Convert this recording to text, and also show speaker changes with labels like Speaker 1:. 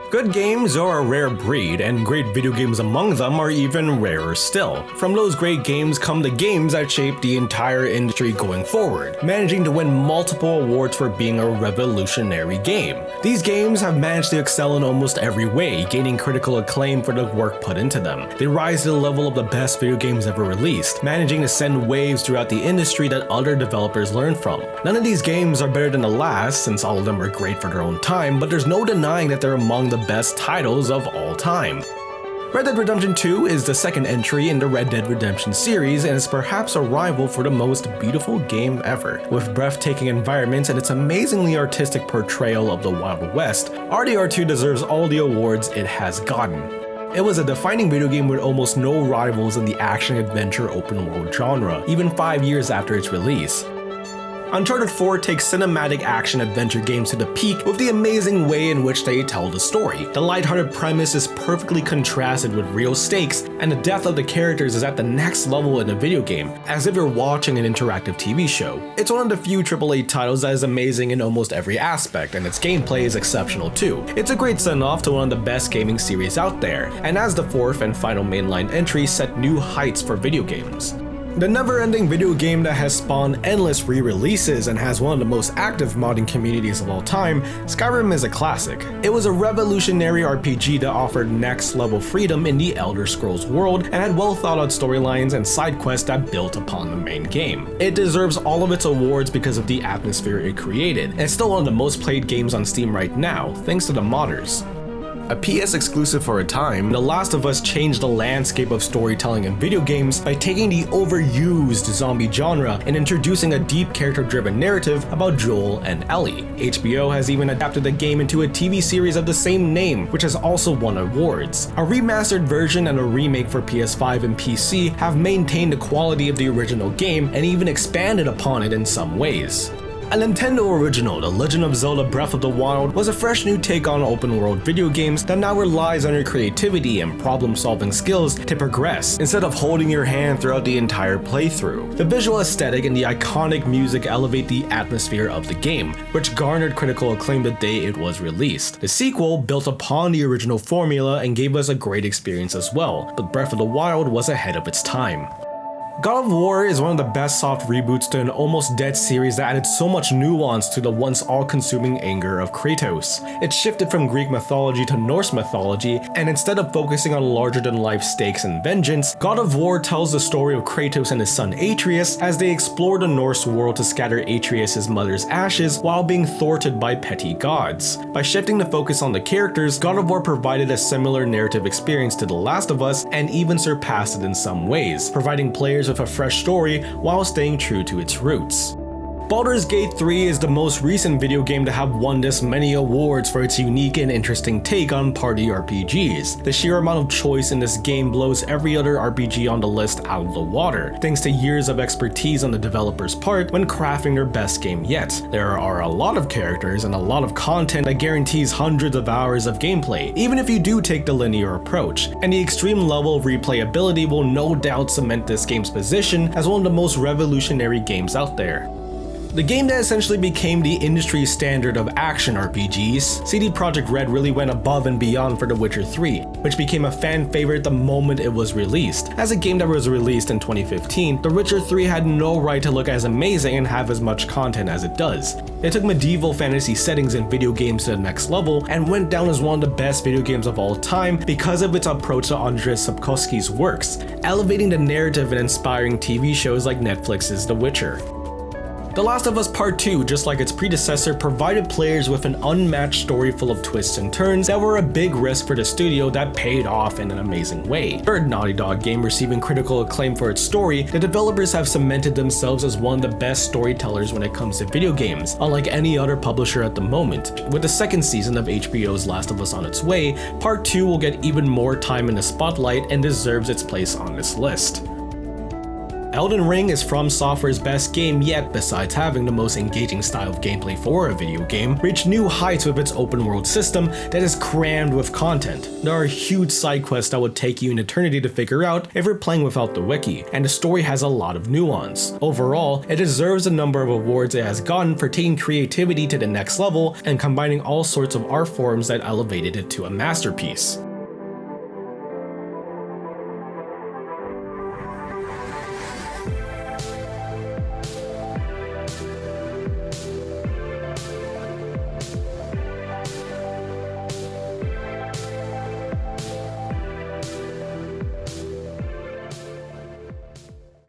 Speaker 1: Good games are a rare breed, and great video games among them are even rarer still. From those great games come the games that shape the entire industry going forward, managing to win multiple awards for being a revolutionary game. These games have managed to excel in almost every way, gaining critical acclaim for the work put into them. They rise to the level of the best video games ever released, managing to send waves throughout the industry that other developers learn from. None of these games are better than the last, since all of them are great for their own time, but there's no denying that they're among the best titles of all time. Red Dead Redemption 2 is the second entry in the Red Dead Redemption series and is perhaps a rival for the most beautiful game ever. With breathtaking environments and its amazingly artistic portrayal of the Wild West, RDR2 deserves all the awards it has gotten. It was a defining video game with almost no rivals in the action-adventure open-world genre, even 5 years after its release. Uncharted 4 takes cinematic action-adventure games to the peak with the amazing way in which they tell the story. The lighthearted premise is perfectly contrasted with real stakes, and the depth of the characters is at the next level in a video game, as if you're watching an interactive TV show. It's one of the few AAA titles that is amazing in almost every aspect, and its gameplay is exceptional too. It's a great send-off to one of the best gaming series out there, and as the fourth and final mainline entry set new heights for video games. The never-ending video game that has spawned endless re-releases and has one of the most active modding communities of all time, Skyrim is a classic. It was a revolutionary RPG that offered next-level freedom in the Elder Scrolls world and had well-thought-out storylines and side quests that built upon the main game. It deserves all of its awards because of the atmosphere it created, and it's still one of the most played games on Steam right now, thanks to the modders. A PS exclusive for a time, The Last of Us changed the landscape of storytelling in video games by taking the overused zombie genre and introducing a deep character-driven narrative about Joel and Ellie. HBO has even adapted the game into a TV series of the same name, which has also won awards. A remastered version and a remake for PS5 and PC have maintained the quality of the original game and even expanded upon it in some ways. A Nintendo original, The Legend of Zelda Breath of the Wild, was a fresh new take on open-world video games that now relies on your creativity and problem-solving skills to progress, instead of holding your hand throughout the entire playthrough. The visual aesthetic and the iconic music elevate the atmosphere of the game, which garnered critical acclaim the day it was released. The sequel built upon the original formula and gave us a great experience as well, but Breath of the Wild was ahead of its time. God of War is one of the best soft reboots to an almost dead series that added so much nuance to the once all-consuming anger of Kratos. It shifted from Greek mythology to Norse mythology, and instead of focusing on larger-than-life stakes and vengeance, God of War tells the story of Kratos and his son Atreus as they explore the Norse world to scatter Atreus' mother's ashes while being thwarted by petty gods. By shifting the focus on the characters, God of War provided a similar narrative experience to The Last of Us and even surpassed it in some ways, providing players with a fresh story while staying true to its roots. Baldurs Gate 3 is the most recent video game to have won this many awards for its unique and interesting take on party RPGs. The sheer amount of choice in this game blows every other RPG on the list out of the water, thanks to years of expertise on the developer's part when crafting their best game yet. There are a lot of characters and a lot of content that guarantees hundreds of hours of gameplay, even if you do take the linear approach, and the extreme level of replayability will no doubt cement this game's position as one of the most revolutionary games out there. The game that essentially became the industry standard of action RPGs, CD Projekt Red really went above and beyond for The Witcher 3, which became a fan favorite the moment it was released. As a game that was released in 2015, The Witcher 3 had no right to look as amazing and have as much content as it does. It took medieval fantasy settings in video games to the next level and went down as one of the best video games of all time because of its approach to Andrzej Sapkowski's works, elevating the narrative and inspiring TV shows like Netflix's The Witcher. The Last of Us Part 2, just like its predecessor, provided players with an unmatched story full of twists and turns that were a big risk for the studio that paid off in an amazing way. Third Naughty Dog game receiving critical acclaim for its story, the developers have cemented themselves as one of the best storytellers when it comes to video games, unlike any other publisher at the moment. With the second season of HBO's Last of Us on its way, Part 2 will get even more time in the spotlight and deserves its place on this list. Elden Ring is From Software's best game yet, besides having the most engaging style of gameplay for a video game, reached new heights with its open world system that is crammed with content. There are huge side quests that would take you an eternity to figure out if you're playing without the wiki, and the story has a lot of nuance. Overall, it deserves the number of awards it has gotten for taking creativity to the next level and combining all sorts of art forms that elevated it to a masterpiece.